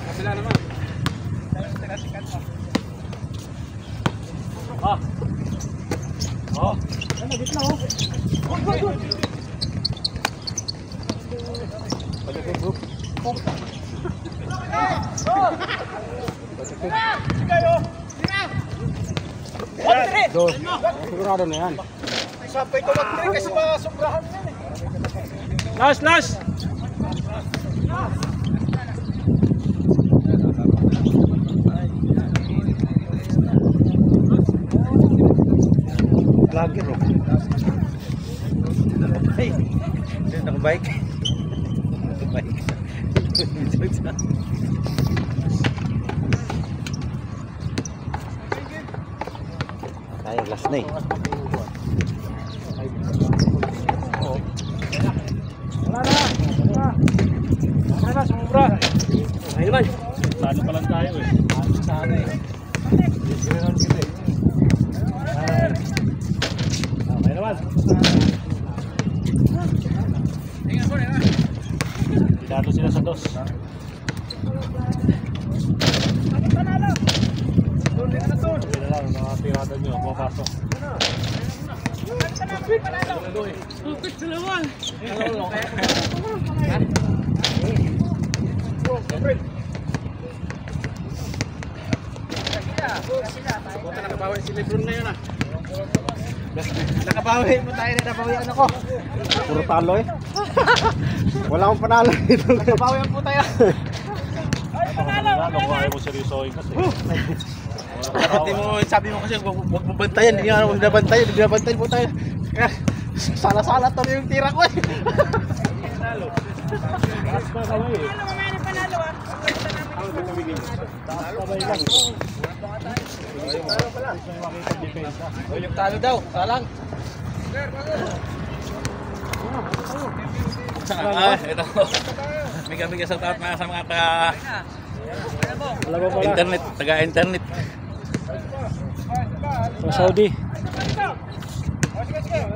Kabila naman. Ah. Oh. Ano gitna oh. Good. Balik ko. Sigurado na yan. Sabay ko mag-3 kasi masobrahan yan eh. Last! Vlogger oh. Hey! Nakabike. Ay, last na eh. Wala na, sumubra. Ay naman. Saan pa lang tayo eh. Saan eh. Ay naman. Dado sila sa dos. Mga tirada nyo, pumapasok. Lupit sa lawan. Nakabawi si Lebron na yun ah. Nakabawi mo tayo na nabawian ako. Puro talo eh. Wala akong panalo dito. Nakabawian po tayo. Ay, panalo! Ayaw mo seryosohin kasi. Sabi mo kasi huwag mabantayan, hindi nga nabantayan, binabantayan po tayo. Sala-sala to yung tira ko eh. Panalo. Taas pa kami eh. Panalo ah. Ang tumigil. Taas pa ba lang? Yung talo daw, salang. Ito. Miga-miga sa taot na sa mga internet, taga-internet. Sa Saudi.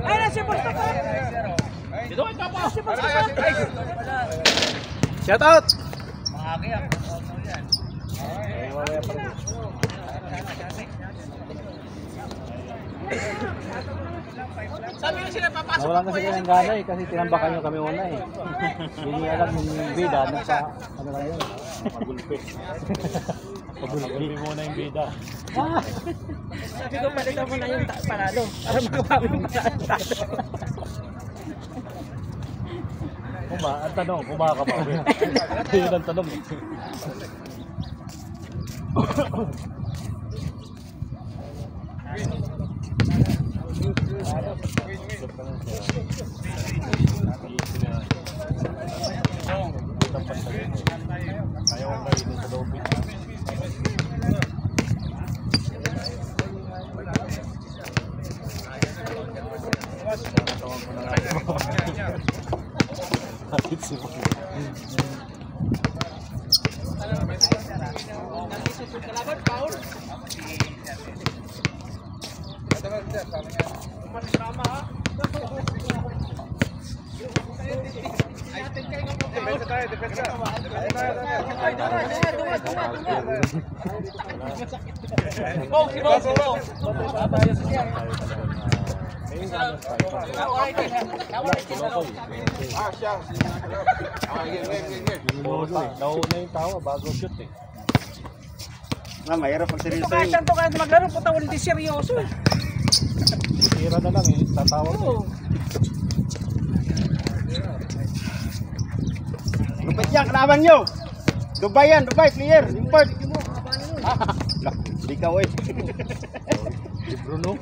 Ay, nasi posto ko. Dito ay papa. Shout out. Maagi ah. Sabi ko sila papasok. Wala kasi kami ng gana eh kasi tinambakan nyo kami una eh. Hindi alam yung bida nasa ano lang yun. Pagulpi. Pagulpi muna yung bida. Sabi ko palitan mo na yung panalo para magawa yung panalo. Ang tanong, kumaka pa. Yun ang tanong. Nauna yung tawa bago shoot eh. Mahirap pag seryoso eh. Saan to kaya maglaro? Punta ulit yung seryoso eh. Tira na lang eh, tatawa ko. Lupit yan, kalaban nyo! Dubai yan, Dubai, clear, import! Di ka eh. Di Bruno.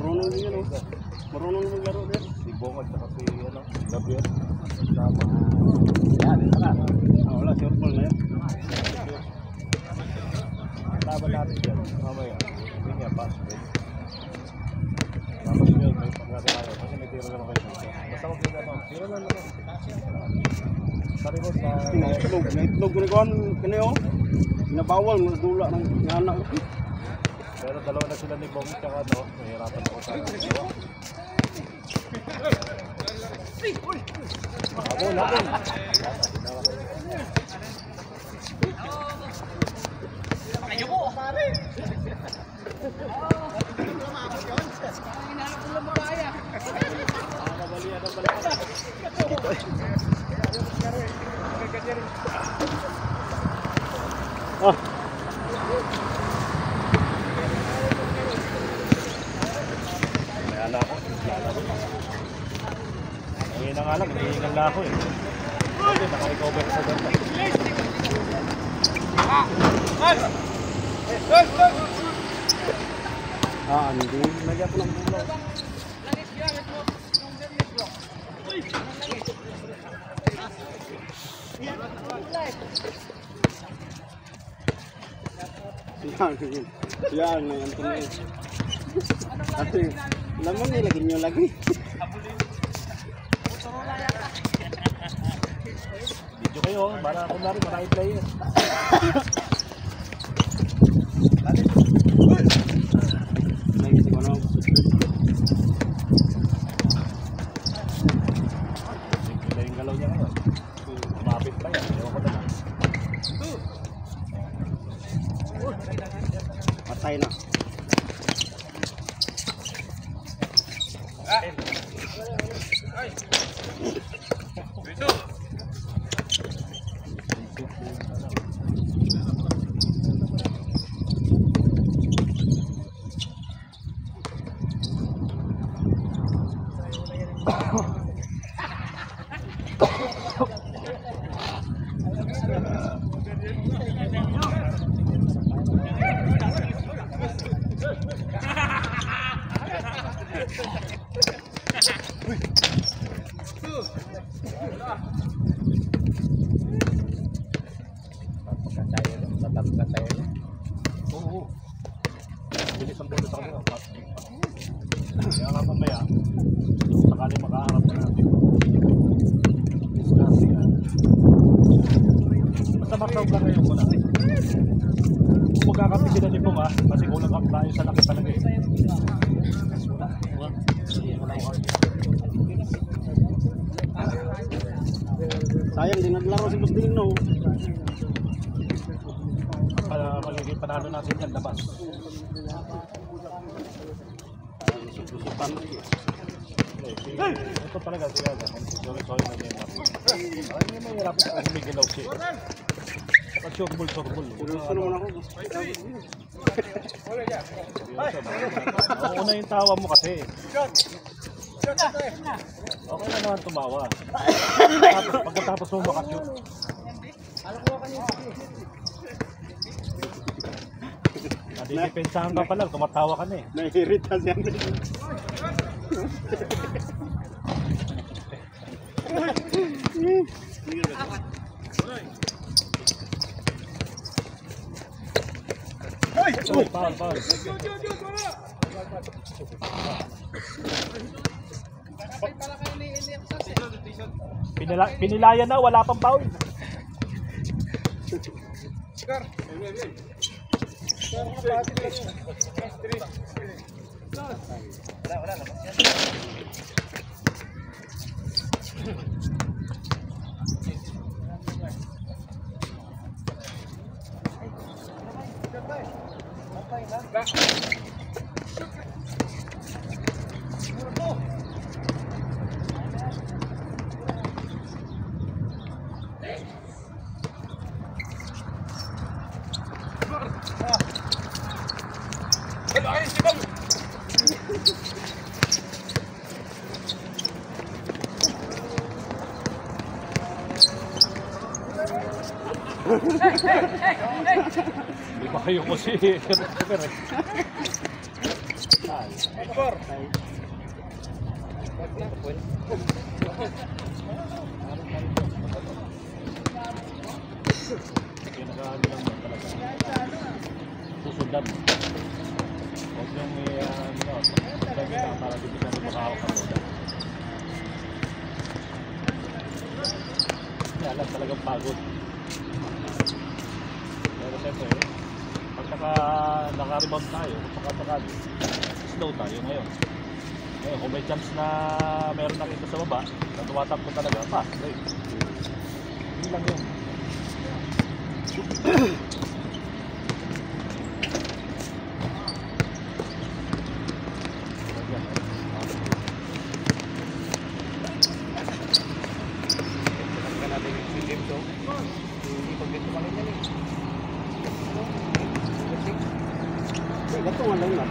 Marunong yun o. Marunong maglaro din. Si Bong at saka si Gabriel. Sama. Yan, tara. Wala, si Orpol na yan. Laban natin dyan. Mamaya. Hindi niya, pass. Tapos yun, may pagkata tayo. Kasi may tira naman kayo. Basta mag-tira naman. Tira naman naman. Saribot na... Naitlog ko na kung kanya o. Nabawal, nagdula ng anak. Pero dalawa na sila ni Bong tsaka ano, nahihirapan ako sa dalawa. Labon. Ayoko, pare. Oh. Mayala ako. Ngayon na nga lang, hinihingal na ako eh. Kasi naka-recover sa ganda. Hindi. Lagyan ko ng bulaw. Yan, may Anthony. Kasi, lamang nilagyan nyo lagi. Video kayo, para kunwari marami player. Nagisip ko na. Simple yung galaw niya ngayon. Kumapit pa yan, ewan ko na lang. Patay na. Oo. Bilis ang bola sa kanila. Kaya nga mamaya, sakali makaharap na natin. Discussing yan. Basta martaw lang ngayon muna. Kung magkakampi sila ni Puma, kasi kulang up tayo sa laki talaga eh. Sayang din naglaro si Bustino. Magiging panalo natin yan, labas. Susutan. Ito talaga siya. Sorry na niya. Ay, hindi mahirap sa kasi may galaw siya. Pag-shorbol. Seryoso naman ako. Una yung tawa mo kasi. Okay na naman tumawa. Pagkatapos mo makashoot. Nadidepensahan ka pa lang, tumatawa ka na eh. Nahirita siya. Oh, foul. Pinilayan na, wala pang foul. Hindi ba kayo ko si Christopher eh? Kaya nakaano lang talaga. Susundan. Huwag niyong sabi ka para di ka na makahawak ka muna. Kaya lang talagang pagod. Pero siyempre, pag naka-rebound tayo, kung sakali, slow tayo ngayon. Ngayon, kung may chance na meron nakita sa baba, na tumatakbo talaga, pa, right? Yun lang yun. Gato nga lang na.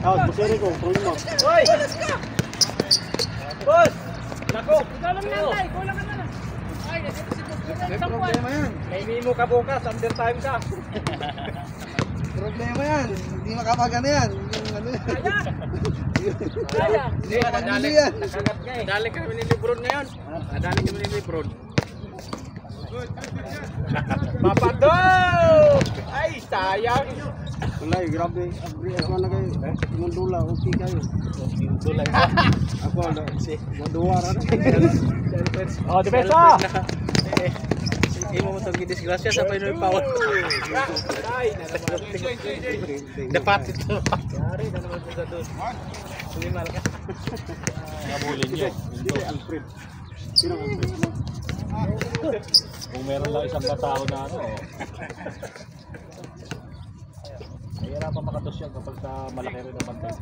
Out, busiri ko, prune mo. Hoy! Boss! Nako! Kulang na tayo, kulang na na. Ay, may problema yan. May mimo ka bukas, under time ka. Problema yan, hindi makapagana yan. Kaya! Hindi makapagana yan. Nakagat nga eh. Dali kami ni Lebron ngayon. Dali kami ni Lebron. Papadog! Ay, sayang! Wala, grabe. Ako na kayo. Mundula, okay kayo. Mundula. Ako, maduwara na. Oh, depensa! Hindi mo itong disgrasya sa Pinoy Power. Dapat ito. Yari na naman sa doon. Sumimal ka. Nabulin nyo. Hindi, Alfred. Sino Alfred? Kung meron lang isang katao na ano, mahirapan makatos yan kapag sa malaki rin ang bantay.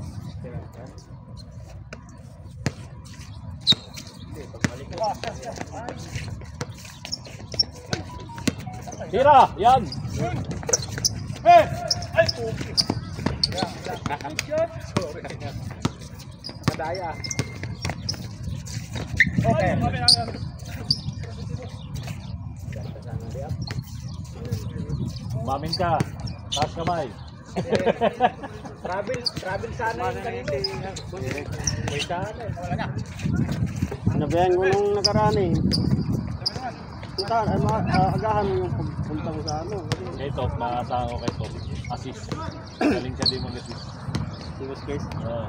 Tira! Yan! Hey! Ay, puki! Kadaya. Okay. Mamin ka! Taas kamay! Travel sana yung kanina. May sana eh. Wala na. Nabayan ko nung nakaraan eh. Punta, agahan mo yung punta mo sa ano. Kay Top, maasahan ko kay Top. Assist. Galing siya din mag-assist. Singus case. Oo.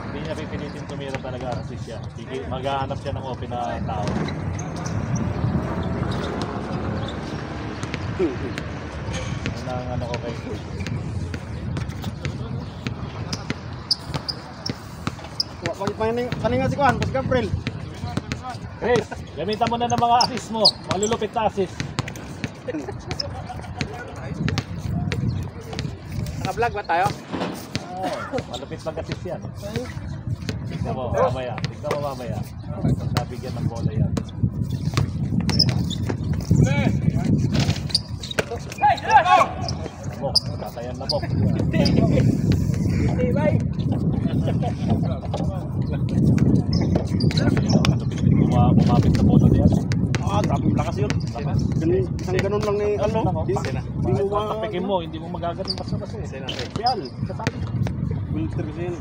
Hindi niya pipilitin tumira talaga assist siya. Maghahanap siya ng open na tao. Yun ang ano ko kay Top. Paninga si Juan, Pascal April. Chris, gamitan mo na ng mga assist mo. Malulupit na assist. Naka-vlog ba tayo? Malupit mag-assist yan. Tignan mo mamaya. Tignan mo mamaya. Nabigyan ng bola yan. Mo, tatayan na mo. Bye. Kumapit sa bola niya. Grabe lakas yun. Isang ganun lang ni Alo. Tapikin mo, hindi mo magagaling basta kasi. Yan, kasama. Wilter din.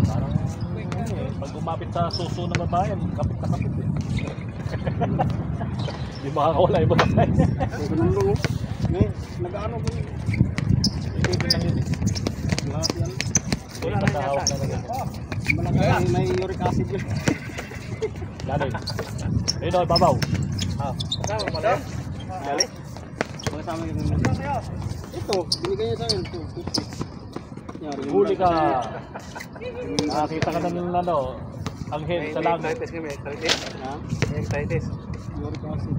Parang pag kumapit sa suso ng babae, kapit na kapit eh. Hindi makakawala yung babae. Ganun lang oh. Nag-ano ko. Lahat yan. Wala na nakahawak na lang. Malaki may uric acid yun. Galing. Ayun o, babaw. Tama pala. Dali. Mga sama yung ito, binigay niya sa akin ito. Huli ka. Nakakita ka na ng ano, ang head sa langit. Ha? Excited. Uric acid.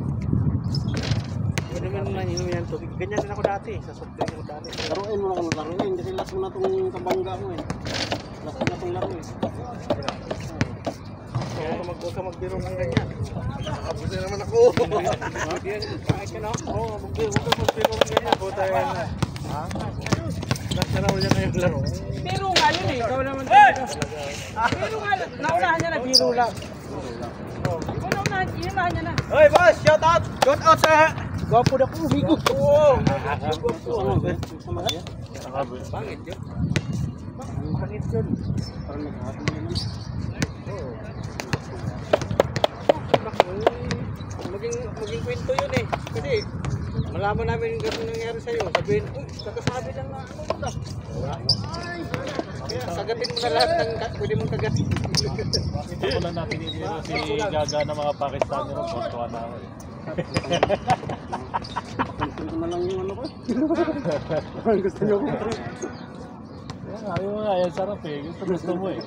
Pwede mo naman inom yan tubig. Ganyan din ako dati. Sa soft drink ako dati. Laruin mo na kung laruin kasi last mo na itong kabangga mo eh. Last mo na itong laro eh. Huwag ka magbiro ng ganyan. Nakabuti naman ako. Kahit ka na ako. Huwag ka magbiro ng ganyan. Puta yan na. Ha? Last na raw niya na yung laro. Biro nga yun eh, ikaw naman talaga. Biro nga, naunahan niya na biro lang. Ikaw naunahan niya na. Hoy boss, shout out! Shout out sa... Gwapo na po, bigo. Oo! Sama ba? Sama kaya? Pangit yun. Pangit yun. Parang nag-happy naman. Maging kwento yun eh. Kasi malaman namin yung gano'n nangyari sa'yo. Sabihin, kakasabi lang na ano yun ah. Kagatin mo na lahat ng pwede mong kagatin. Ito ko lang natin si Gaga ng mga Pakistani ron. Tuwa na ako. Pakansin ko na lang yung ano ko. Parang gusto nyo ko. Ayaw nga, yan sarap eh. Gusto mo eh.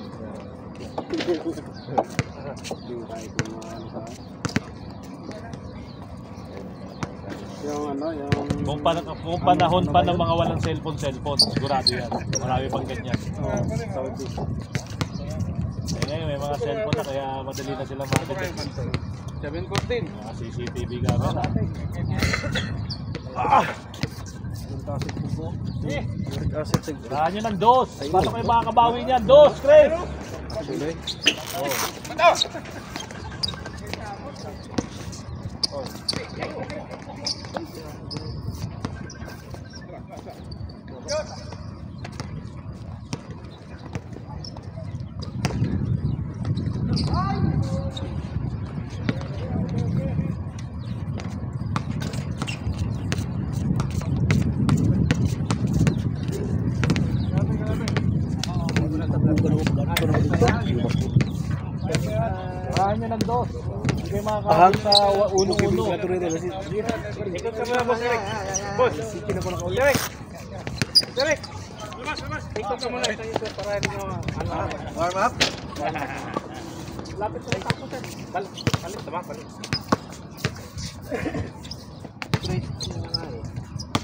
Yung ano, yung... Kung panahon pa ng mga walang cellphone, sigurado yan. Marami pang ganyan. Saudi. Eh ngayon may mga cellphone na kaya madali na silang makakagyan. 714. Mga CCTV camera. Sirahan nyo ng dos. Paano kayo makakabawi niyan? Dos, Chris! Sirahan nyo ng dos. Hindi kayo makakabot sa uno-uno. Ikot ka muna, boss Eric. Boss, sikin ako na ka ulit. Eric! Lumas! Ikot ka muna isang ikot para hindi nyo warm up? Lapit sa tako, sir. Balik, tama, balik.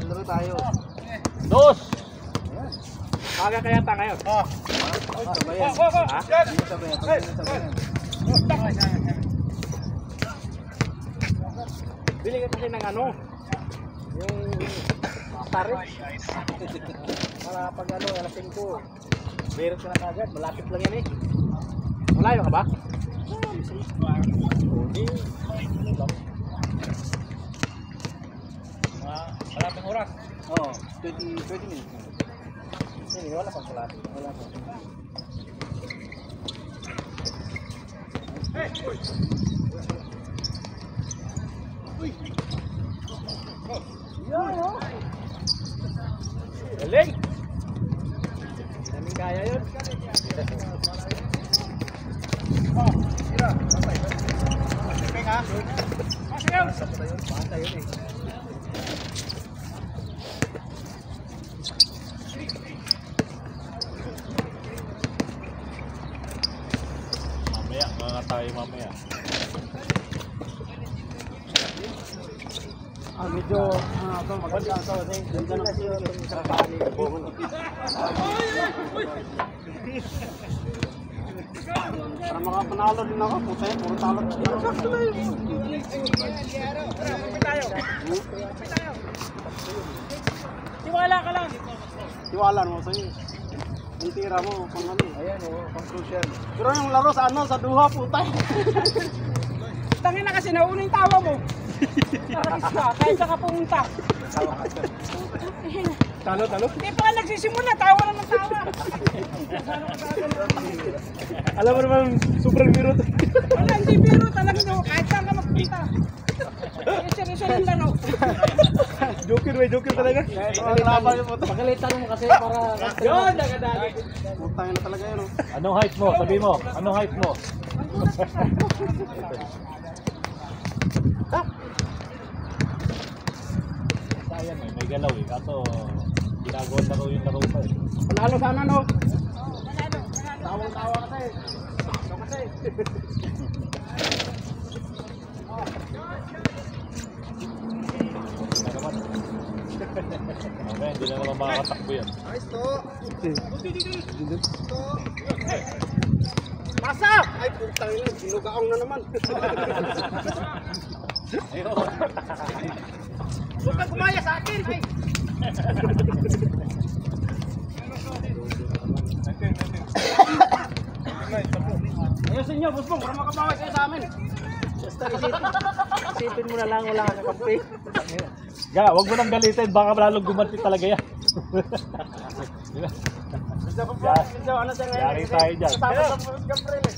Laro tayo. Dos! Maga kaya ta ngayon? Oo. Sabayan. Ha? Sabayan. Bili ka kasi ng ano? Yung tarik. Para pag ano, alas 5. Meron ka na agad. Malapit lang yan eh. Malayo ka ba? Hindi. Malapit oras? Oo. 20 minutes. Hindi, wala pang kalati. Wala pang. Hey! Uy! Yan, oh! Galing! Daming kaya yun. Oh, tira. Peng ha? Masayaw! Basta yun eh. Mga tayo mamaya. Medyo maganda ito. Ganda na siya itong trabaho ni Bongon. Para makapanalo din ako. Puta yun, puro talot. Tiwala ka lang. Tiwala naman sa'yo. Yung tira mo, pang ano. Ayan o, pang crucial. Pero yung laro sa ano, sa duha, puta. Tangin na kasi nauna yung tawa mo. Kahit saan ka pumunta. Talo. Hindi pa ka nagsisimula, tawa na ng tawa. Alam mo naman, sobrang biro. Wala, hindi biro talaga no. Kahit saan ka magpunta. Seryoso lang laro. Joker talaga. Pagalitan mo kasi para... Yun, nagadali. Putang na talaga yun. Anong height mo? Sabi mo. Anong height mo? Sayang eh. May galaw eh. Kaso ginagawa na yung laro pa eh. Panalo sana no. Tawang-tawa kasi. Okay, hindi na naman makakatakbo yan. Nice to. Pasa! Ay, putang ina, sinugaong na naman. Huwag kang gumaya sa akin! Ay! Ayusin nyo, Busbong, para makabaway kayo sa amin. Basta isipin mo na lang, wala ka kakampi. Ga, wag mo nang galitin, baka lalong gumanti talaga yan. Ano siya ngayon? Yari tayo dyan. Tapos sa Gabriel eh.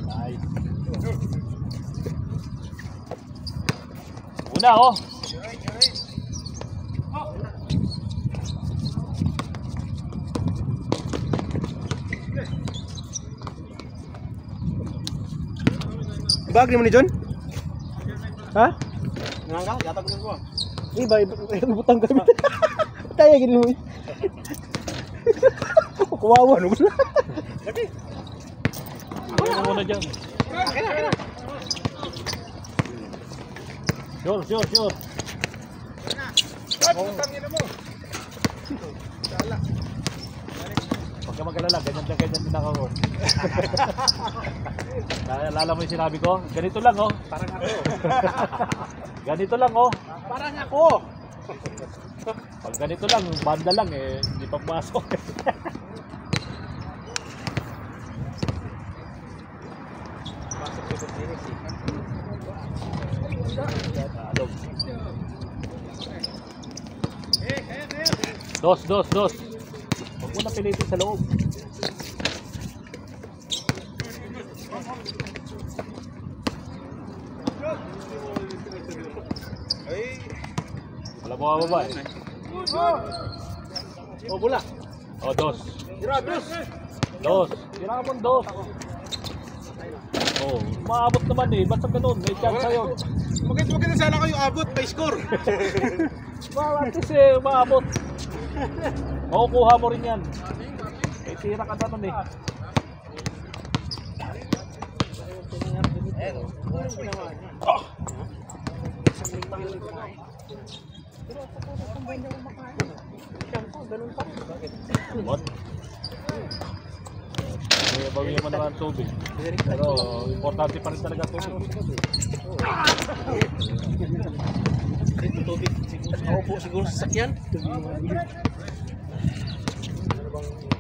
Nice. Una oh. Bag ni mo ni John? Ha? Nangka, yatag mo. Iba, butang kami. Kaya gini mo. Kuwawa no. Lagi. Ano muna dyan? Kena. Sure. Tangina mo. Sala. Huwag ka mag-alala, ganyan din ako. Naalala mo yung sinabi ko? Ganito lang oh. Parang ako. Ganito lang oh. Parang ako. Pag ganito lang, banda lang eh, hindi pa pumasok. Dos. Huwag mo na pilitin sa loob. Wala mo bababa eh. Oh, bola. O, dos. Tira, dos. Tira mo dos. Oh, maabot naman eh. Basta ganun, may chance sa'yo. Bakit na sana kayo abot, may score. At least eh, maabot. Makukuha mo rin yan. May tira ka naman eh. What? Bawiin mo naman ang tubig. Pero importante pa rin talaga tubig. Tubig. Ako po siguro sa sakyan.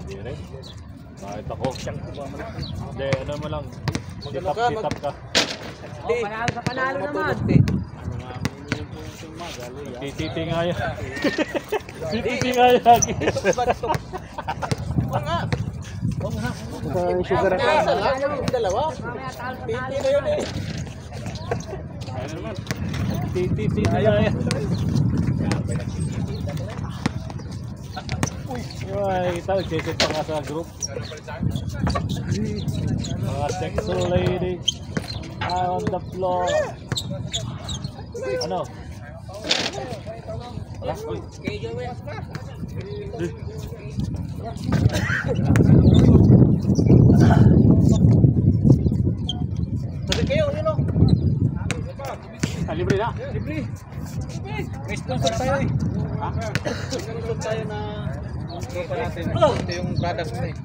Hindi rin. Kahit ako. Hindi, ano mo lang. Sit up ka. Panalo naman. Titi nga yan. Titi nga yan. Sugar Yung dalawa. Piti na yun eh. Titi nga yan. Ay, ito, nagsisit pa nga sa group. Mga sexy lady on the floor. Ano? Wala? Uy. Sabi kayo, yun o. Libre na? Libre. May sponsor tayo eh. Ha? Sponsor tayo na tropa natin. Ito yung product mo eh.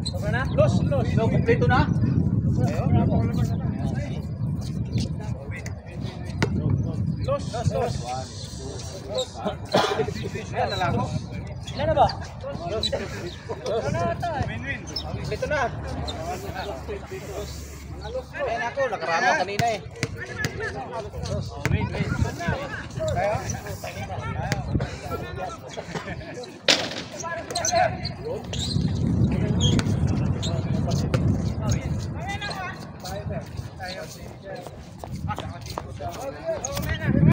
Okay na? Los. So, kompleto na? Los. Ayan na lang. Ilan na ba? Los. Kompleto na. Ayan ako, nakarama kanina eh. Kaya?